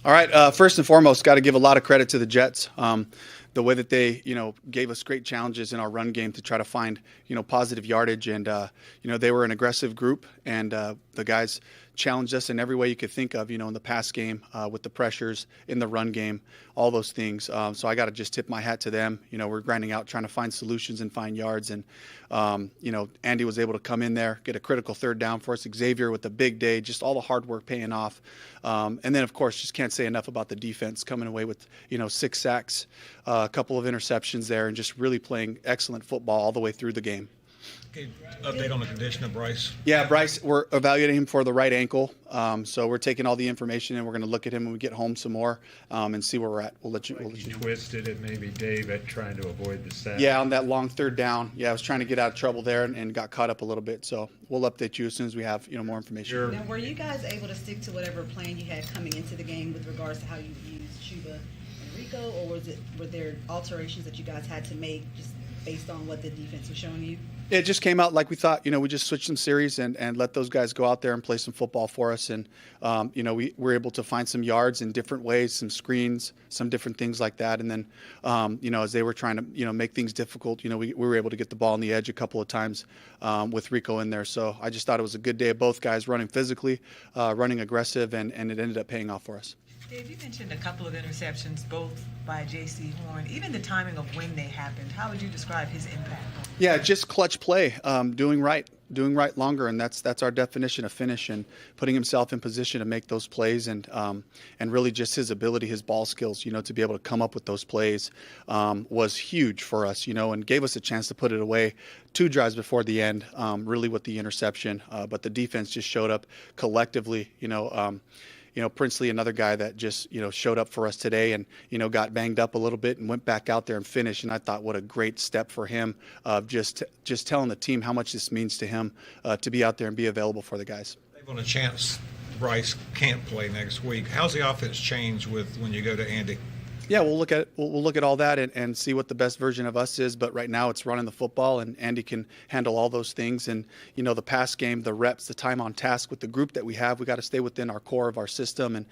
All right. First and foremost, got to give a lot of credit to the Jets. The way that they, gave us great challenges in our run game to try to find, positive yardage. And, they were an aggressive group, and the guys challenged us in every way you could think of, in the pass game, with the pressures, in the run game, all those things. So I got to just tip my hat to them. We're grinding out, trying to find solutions and find yards. And, Andy was able to come in there, get a critical third down for us. Xavier with the big day, just all the hard work paying off. And then, of course, just can't say enough about the defense coming away with, 6 sacks, a couple of interceptions there, and just really playing excellent football all the way through the game. Okay, update on the condition of Bryce. Yeah, Bryce, we're evaluating him for the right ankle. So we're taking all the information and we're going to look at him when we get home some more and see where we're at. We'll let you know. Twisted it maybe, Dave, at trying to avoid the sack. Yeah, on that long third down. Yeah, I was trying to get out of trouble there and got caught up a little bit. So we'll update you as soon as we have more information. Now, were you guys able to stick to whatever plan you had coming into the game with regards to how you used Chuba and Rico, or were there alterations that you guys had to make just based on what the defense was showing you? It just came out like we thought. We just switched some series and let those guys go out there and play some football for us. And, we were able to find some yards in different ways, some screens, some different things like that. And then, as they were trying to, make things difficult, we were able to get the ball on the edge a couple of times with Rico in there. So I just thought it was a good day of both guys running physically, running aggressive, and it ended up paying off for us. Dave, you mentioned a couple of interceptions, both by J.C. Horn. Even the timing of when they happened, how would you describe his impact? Yeah, just clutch play, doing right longer, and that's our definition of finish, and putting himself in position to make those plays, and really just his ability, his ball skills, to be able to come up with those plays was huge for us, and gave us a chance to put it away 2 drives before the end, really with the interception, but the defense just showed up collectively, Princely, another guy that just, showed up for us today and, got banged up a little bit and went back out there and finished. And I thought what a great step for him of just telling the team how much this means to him to be out there and be available for the guys. They've on a chance Bryce can't play next week. How's the offense changed when you go to Andy? Yeah, we'll look at all that and see what the best version of us is. But right now it's running the football, and Andy can handle all those things. And, the pass game, the reps, the time on task with the group that we have, we got to stay within our core of our system. And,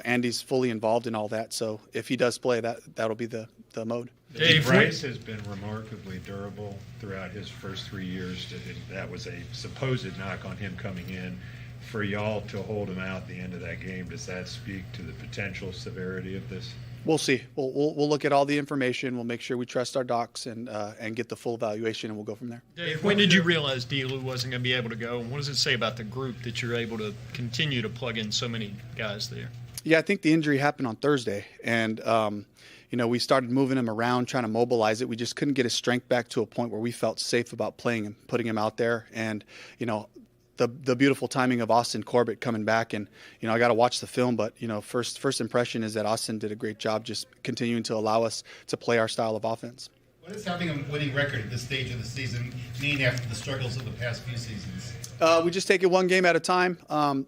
Andy's fully involved in all that. So if he does play, that'll be the mode. Dave, Bryce has been remarkably durable throughout his first 3 years. That was a supposed knock on him coming in. For y'all to hold him out at the end of that game, does that speak to the potential severity of this? We'll see. We'll look at all the information. We'll make sure we trust our docs and get the full evaluation, and we'll go from there. Dave, when did you realize Delu wasn't going to be able to go? And what does it say about the group that you're able to continue to plug in so many guys there? Yeah, I think the injury happened on Thursday, and we started moving him around, trying to mobilize it. We just couldn't get his strength back to a point where we felt safe about playing him, putting him out there, and the beautiful timing of Austin Corbett coming back, and I got to watch the film, but first impression is that Austin did a great job just continuing to allow us to play our style of offense. What does having a winning record at this stage of the season mean after the struggles of the past few seasons? We just take it one game at a time.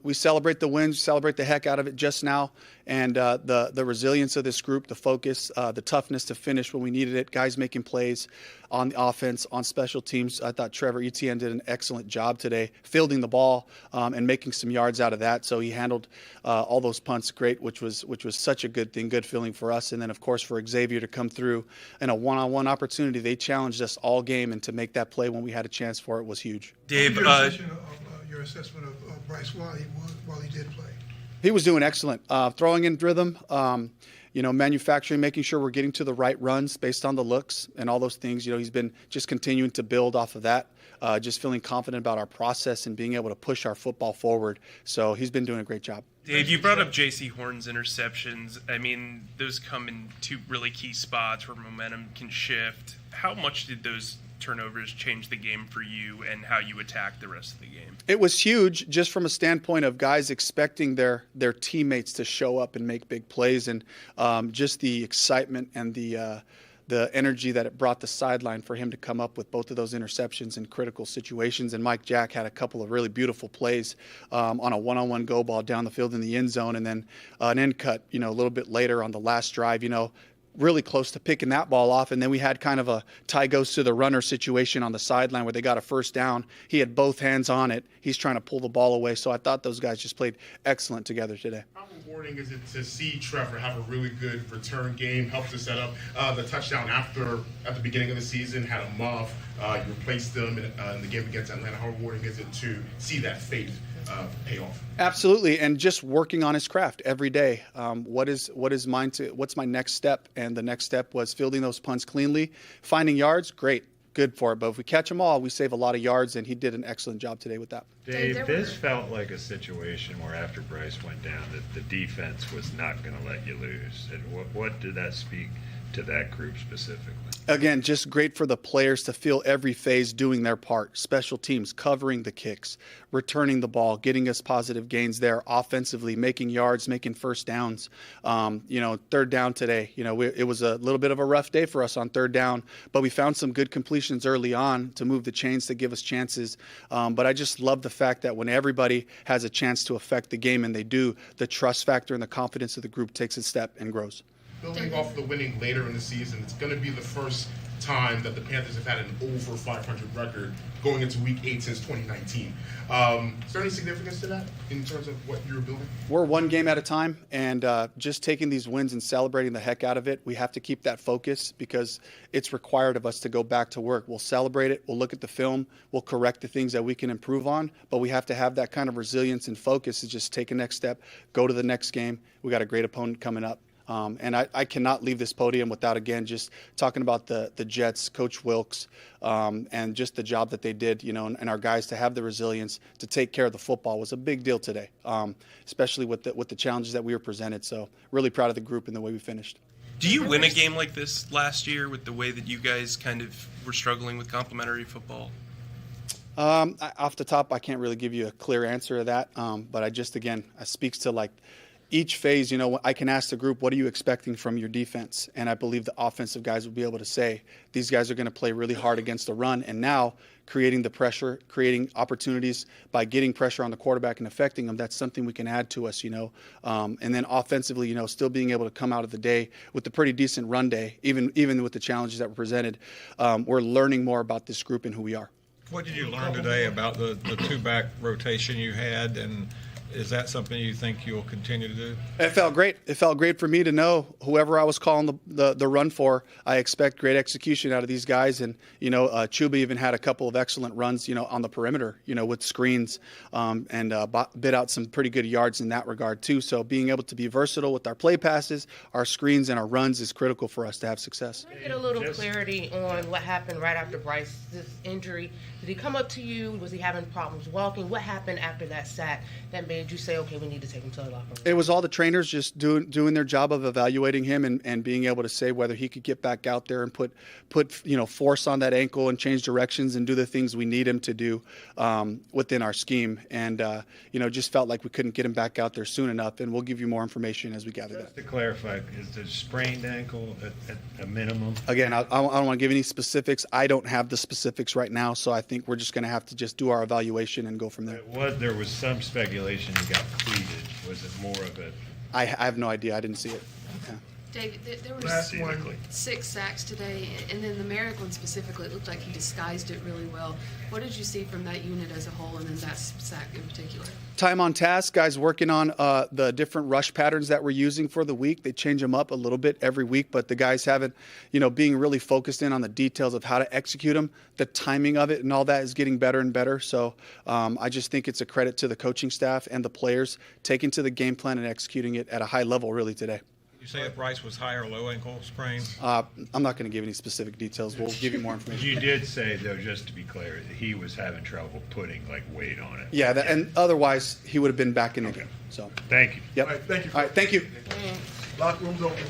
We celebrate the wins, celebrate the heck out of it just now, and the resilience of this group, the focus, the toughness to finish when we needed it, guys making plays on the offense, on special teams. I thought Trevor Etienne did an excellent job today, fielding the ball and making some yards out of that. So he handled all those punts great, which was such a good thing, good feeling for us. And then, of course, for Xavier to come through in a one-on-one opportunity, they challenged us all game, and to make that play when we had a chance for it was huge. Dave, your assessment of Bryce while he did play. He was doing excellent, throwing in rhythm, manufacturing, making sure we're getting to the right runs based on the looks and all those things. He's been just continuing to build off of that, just feeling confident about our process and being able to push our football forward. So he's been doing a great job. Dave, you brought up J.C. Horn's interceptions. I mean, those come in 2 really key spots where momentum can shift. How much did those turnovers change the game for you and how you attack the rest of the game? It was huge, just from a standpoint of guys expecting their teammates to show up and make big plays, and just the excitement and the energy that it brought the sideline for him to come up with both of those interceptions in critical situations. And Mike Jack had a couple of really beautiful plays on a one-on-one go ball down the field in the end zone, and then an end cut, a little bit later on the last drive, really close to picking that ball off. And then we had kind of a tie goes to the runner situation on the sideline where they got a first down. He had both hands on it. He's trying to pull the ball away. So I thought those guys just played excellent together today. How rewarding is it to see Trevor have a really good return game, help to set up the touchdown at the beginning of the season, had a muff, you replaced them in the game against Atlanta. How rewarding is it to see that faith pay off? Absolutely, and just working on his craft every day. What's my next step? And the next step was fielding those punts cleanly, finding yards. Great, good for it. But if we catch them all, we save a lot of yards, and he did an excellent job today with that. Dave, this felt like a situation where after Bryce went down, that the defense was not going to let you lose. And what did that speak to that group specifically? Again, just great for the players to feel every phase doing their part. Special teams, covering the kicks, returning the ball, getting us positive gains there offensively, making yards, making first downs. Third down today, it was a little bit of a rough day for us on third down, but we found some good completions early on to move the chains to give us chances. But I just love the fact that when everybody has a chance to affect the game, and they do, the trust factor and the confidence of the group takes a step and grows. Building off the winning later in the season, it's going to be the first time that the Panthers have had an over 500 record going into Week 8 since 2019. Is there any significance to that in terms of what you're building? We're one game at a time, and just taking these wins and celebrating the heck out of it, we have to keep that focus because it's required of us to go back to work. We'll celebrate it, we'll look at the film, we'll correct the things that we can improve on, but we have to have that kind of resilience and focus to just take a next step, go to the next game. We got a great opponent coming up. And I cannot leave this podium without, again, just talking about the Jets, Coach Wilkes, and just the job that they did, and our guys to have the resilience to take care of the football was a big deal today, especially with the challenges that we were presented. So really proud of the group and the way we finished. Do you win a game like this last year with the way that you guys kind of were struggling with complementary football? Off the top, I can't really give you a clear answer to that, but I speaks to each phase, I can ask the group, what are you expecting from your defense? And I believe the offensive guys will be able to say, these guys are going to play really hard against the run. And now creating the pressure, creating opportunities by getting pressure on the quarterback and affecting them, that's something we can add to us, And then offensively, still being able to come out of the day with a pretty decent run day, even with the challenges that were presented. We're learning more about this group and who we are. What did you learn today about the two-back rotation you had, and is that something you think you'll continue to do? It felt great. It felt great for me to know whoever I was calling the run for, I expect great execution out of these guys. And, Chuba even had a couple of excellent runs, on the perimeter, with screens and bit out some pretty good yards in that regard, too. So being able to be versatile with our play passes, our screens, and our runs is critical for us to have success. Can I get a little clarity on what happened right after Bryce's injury? Did he come up to you? Was he having problems walking? What happened after that sack that made you say, okay, we need to take him to the locker room? It was all the trainers just doing their job of evaluating him and being able to say whether he could get back out there and put force on that ankle and change directions and do the things we need him to do within our scheme. And, just felt like we couldn't get him back out there soon enough. And we'll give you more information as we gather that. Just to clarify, is it a sprained ankle at a minimum? Again, I don't want to give any specifics. I don't have the specifics right now, so I think we're just going to have to just do our evaluation and go from there. There was some speculation he got cleated. Was it more of a... I have no idea. I didn't see it. Yeah. David, there was 6 sacks today, and then the Merrick one specifically, it looked like he disguised it really well. What did you see from that unit as a whole, and then that sack in particular? Time on task, guys working on the different rush patterns that we're using for the week. They change them up a little bit every week, but the guys haven't, being really focused in on the details of how to execute them. The timing of it and all that is getting better and better. So I just think it's a credit to the coaching staff and the players taking to the game plan and executing it at a high level really today. You say that Bryce was high or low ankle sprain? I'm not going to give any specific details. We'll give you more information. You did say, though, just to be clear, that he was having trouble putting weight on it. Yeah, and otherwise he would have been back in the game. So thank you. Yep. All right, thank you. All right, thank you. Locker room's open.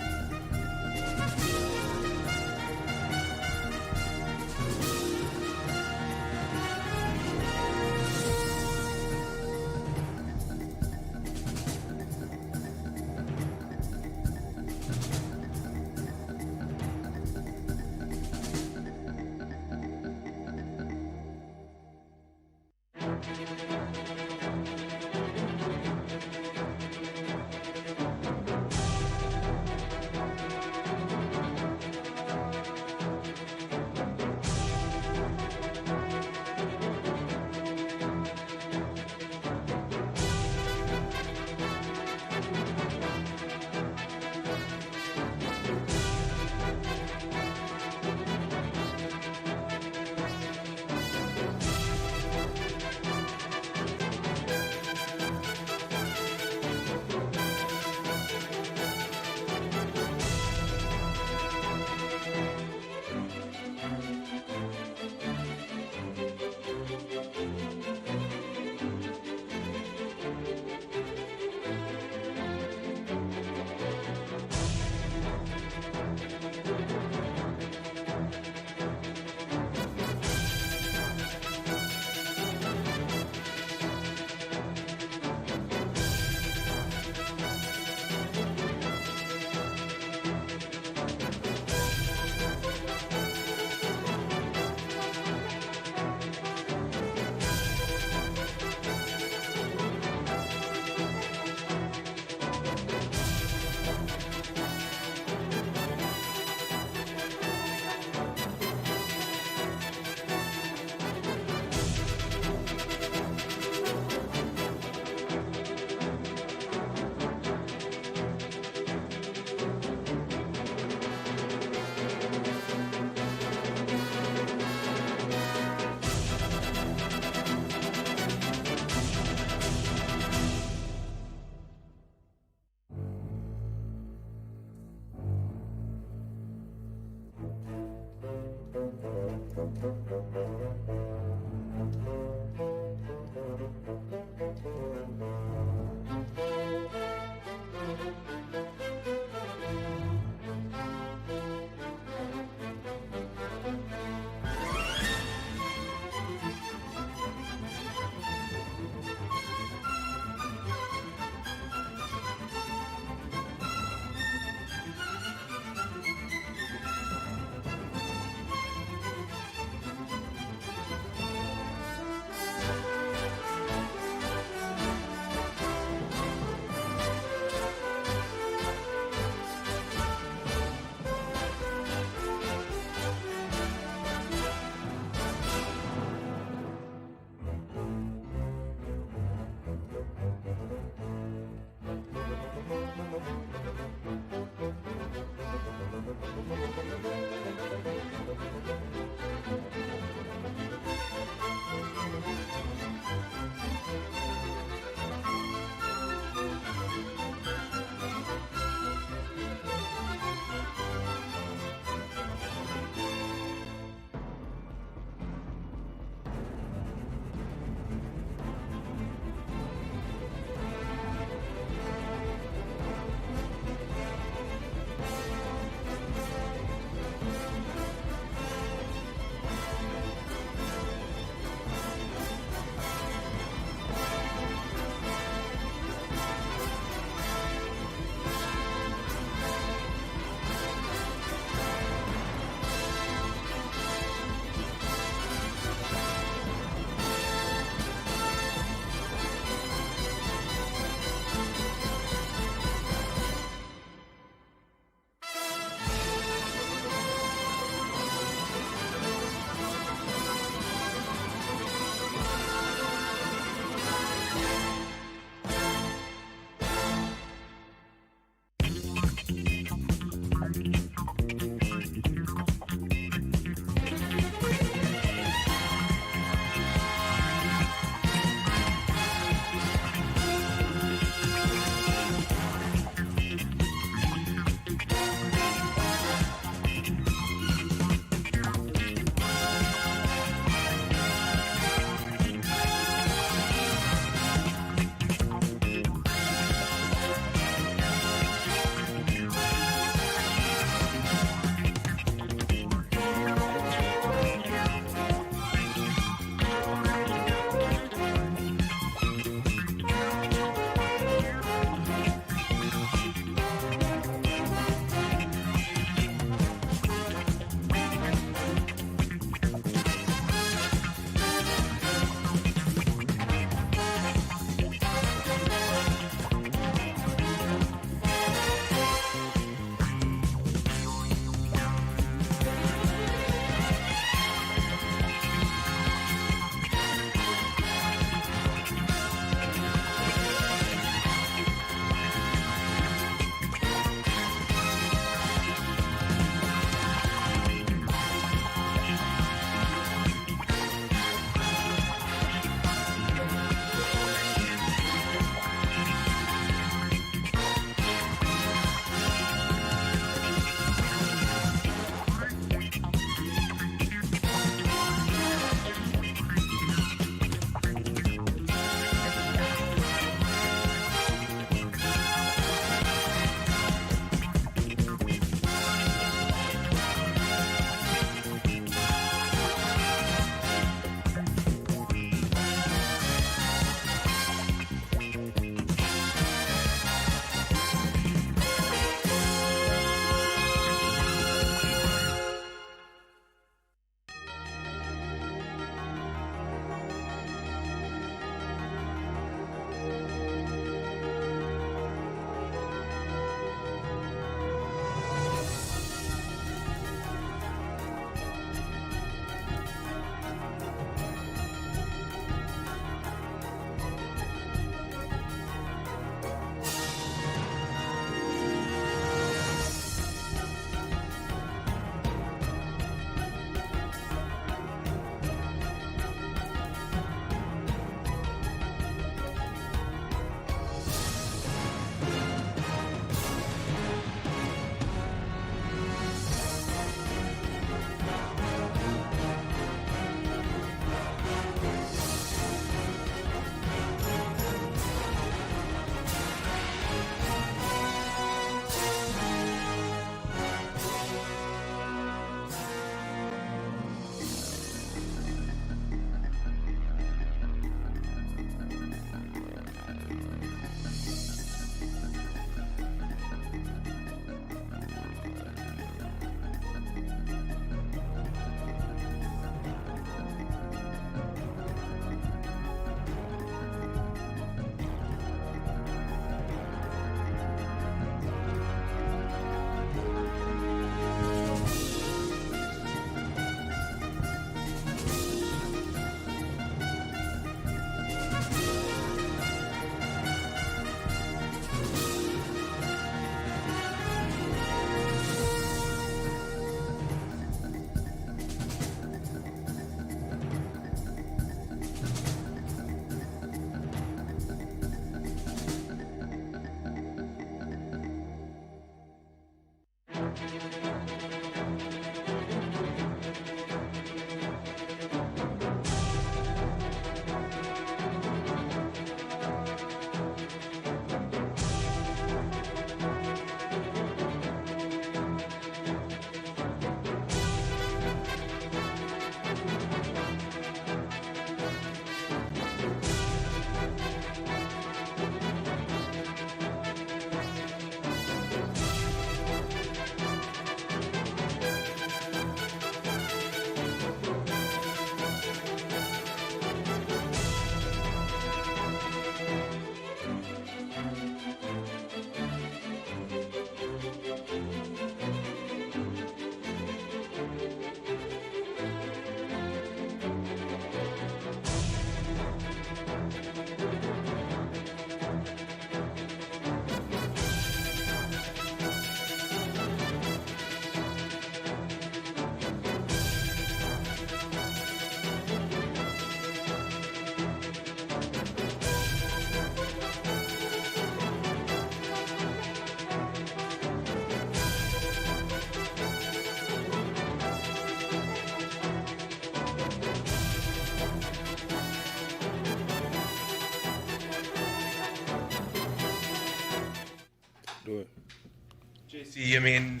JC, I mean,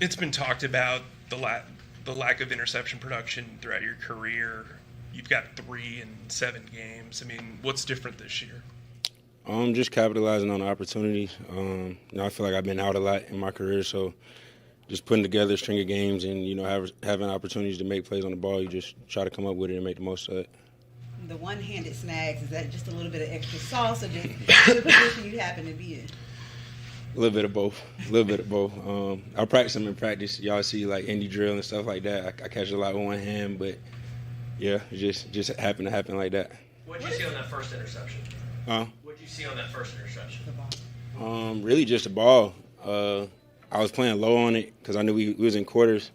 it's been talked about the lack of interception production throughout your career. You've got 3 in 7 games. I mean, what's different this year? Just capitalizing on the opportunities. I feel like I've been out a lot in my career, so just putting together a string of games and having opportunities to make plays on the ball, you just try to come up with it and make the most of it. The one-handed snags, is that just a little bit of extra sauce, or just the position you happen to be in? A little bit of both. I practice them in practice. Y'all see like indie drill and stuff like that. I catch a lot with one hand, but yeah, it just happened to happen like that. What did you see on that first interception? Huh? What did you see on that first interception? Really just a ball. I was playing low on it because I knew we was in quarters,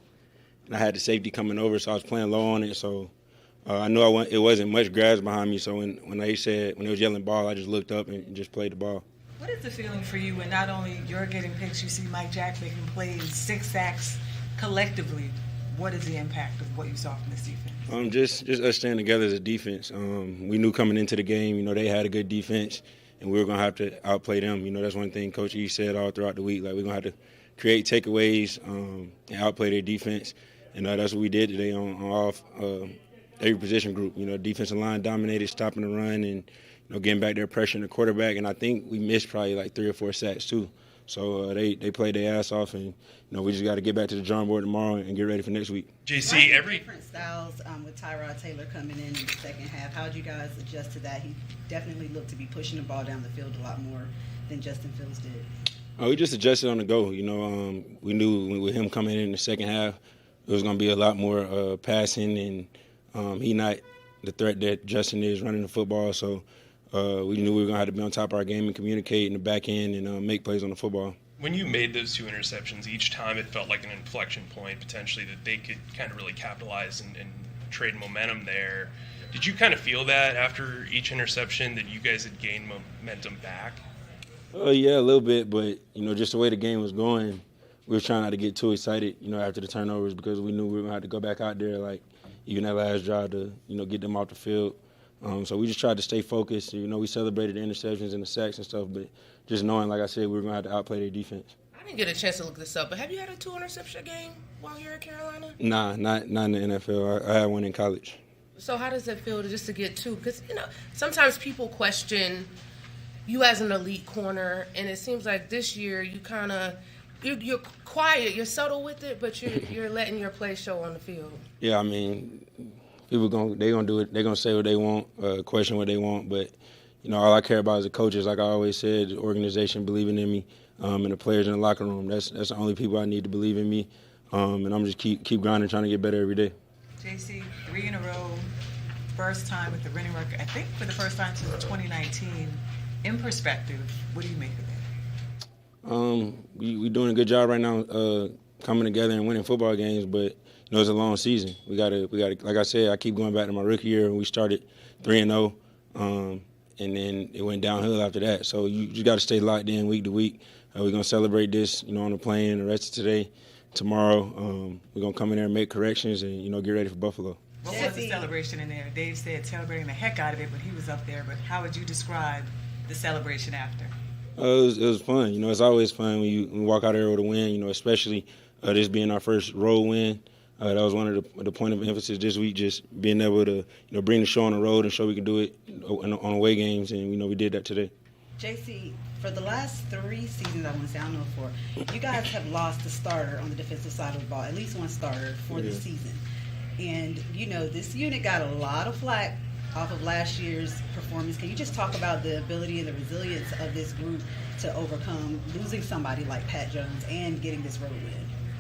and I had the safety coming over, so I was playing low on it. So I knew it wasn't much grass behind me. So when they was yelling ball, I just looked up and just played the ball. What is the feeling for you when not only you're getting picks, you see Mike Jack making plays, 6 sacks collectively? What is the impact of what you saw from this defense? Just us staying together as a defense. We knew coming into the game, they had a good defense, and we were going to have to outplay them. That's one thing Coach E said all throughout the week. Like, we're going to have to create takeaways and outplay their defense. And that's what we did today on every position group. Defensive line dominated, stopping the run, and getting back there, pressuring the quarterback. And I think we missed probably like 3 or 4 sacks too. So they played their ass off, and we just got to get back to the drawing board tomorrow and get ready for next week. JC, different styles with Tyrod Taylor coming in the second half. How did you guys adjust to that? He definitely looked to be pushing the ball down the field a lot more than Justin Fields did. We just adjusted on the go. We knew with him coming in the second half, it was going to be a lot more passing, and he not the threat that Justin is running the football. So we knew we were going to have to be on top of our game and communicate in the back end and make plays on the football. When you made those 2 interceptions, each time it felt like an inflection point potentially that they could kind of really capitalize and trade momentum there. Did you kind of feel that after each interception that you guys had gained momentum back? Yeah, a little bit, but just the way the game was going, we were trying not to get too excited, after the turnovers, because we knew we were going to have to go back out there, like even that last drive to, get them off the field. So we just tried to stay focused. We celebrated the interceptions and the sacks and stuff, but just knowing, like I said, we were going to have to outplay their defense. I didn't get a chance to look this up, but have you had a 2-interception game while you're at Carolina? Nah, not in the NFL. I had one in college. So how does it feel to get 2? Because, sometimes people question you as an elite corner, and it seems like this year you kind of you're quiet, you're subtle with it, but you're letting your play show on the field. Yeah, I mean, people they're gonna do it. They're gonna say what they want, question what they want, but all I care about is the coaches. Like I always said, the organization believing in me, and the players in the locker room. That's the only people I need to believe in me, and I'm just keep grinding, trying to get better every day. JC, 3 in a row, first time with the winning record. I think for the first time since 2019. In perspective, what do you make of that? We doing a good job right now, coming together and winning football games, but it's a long season. We gotta. Like I said, I keep going back to my rookie year when we started 3-0, and then it went downhill after that. So you just got to stay locked in week to week. We're going to celebrate this, on the plane the rest of today. Tomorrow, we're going to come in there and make corrections and, get ready for Buffalo. What was the celebration in there? Dave said celebrating the heck out of it when he was up there, but how would you describe the celebration after? It was fun. It's always fun when you walk out there with a win, especially this being our first road win. That was one of the point of emphasis this week, just being able to, bring the show on the road and show we can do it on away games, and, we did that today. JC, for the last 3 seasons, I want to say, I don't know for, you guys have lost a starter on the defensive side of the ball, at least one starter for the season. And, this unit got a lot of flack off of last year's performance. Can you just talk about the ability and the resilience of this group to overcome losing somebody like Pat Jones and getting this road win?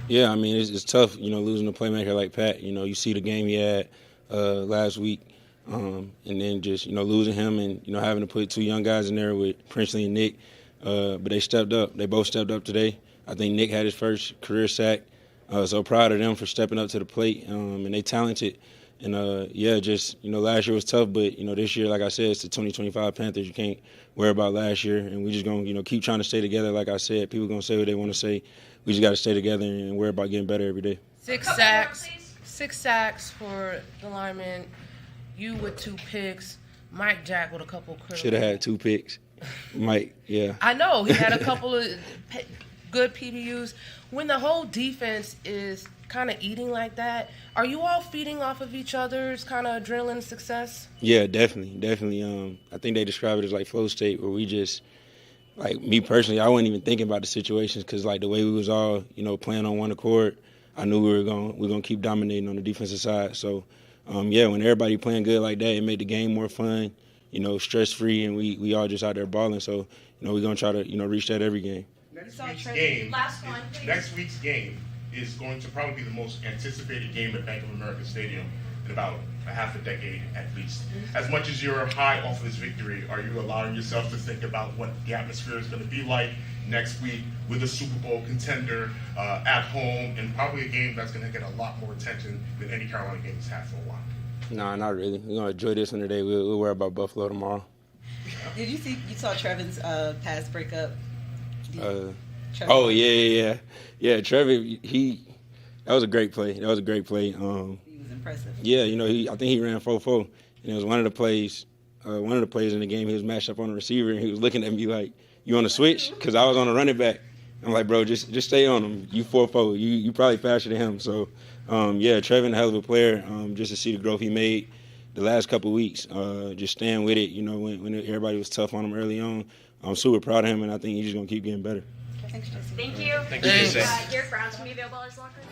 Yeah, I mean, it's tough, losing a playmaker like Pat. You see the game he had last week, and then just, losing him and, having to put 2 young guys in there with Princely and Nick. But they stepped up. They both stepped up today. I think Nick had his first career sack. So proud of them for stepping up to the plate, and they talented. And, last year was tough, but, this year, like I said, it's the 2025 Panthers. You can't worry about last year, and we just going to, keep trying to stay together. Like I said, people going to say what they want to say. We just got to stay together and worry about getting better every day. 6 sacks. 6 sacks for the linemen. You with 2 picks. Mike Jack with a couple critical. Should have had 2 picks. Mike, yeah. I know. He had a couple of good PBUs. When the whole defense is kind of eating like that, are you all feeding off of each other's kind of adrenaline success? Yeah, definitely. I think they describe it as like flow state, where we just, like me personally, I wasn't even thinking about the situations because like the way we was all, playing on one accord, I knew we were gonna keep dominating on the defensive side. So, when everybody playing good like that, it made the game more fun, stress free, and we all just out there balling. So, we're gonna try to reach that every game. Next week's game is going to probably be the most anticipated game at Bank of America Stadium in about a half a decade at least. As much as you're high off of this victory, are you allowing yourself to think about what the atmosphere is going to be like next week with a Super Bowl contender at home, and probably a game that's going to get a lot more attention than any Carolina game has had for a while? No, not really. We're going to enjoy this one today. We'll worry about Buffalo tomorrow. Did you saw Trevin's pass breakup? Oh, yeah. Yeah, Trevor, that was a great play. He was impressive. Yeah, I think he ran 4-4. And it was one of the plays in the game. He was matched up on the receiver, and he was looking at me like, "You on the switch?" Because I was on the running back. I'm like, "Bro, just stay on him. You 4-4. You probably faster than him." So, Trevin, a hell of a player. Just to see the growth he made the last couple of weeks, just staying with it. When everybody was tough on him early on, I'm super proud of him, and I think he's just gonna keep getting better. Thanks, Jesse. Thank you. Thank you. Garrett Brown's going to be available at his locker room.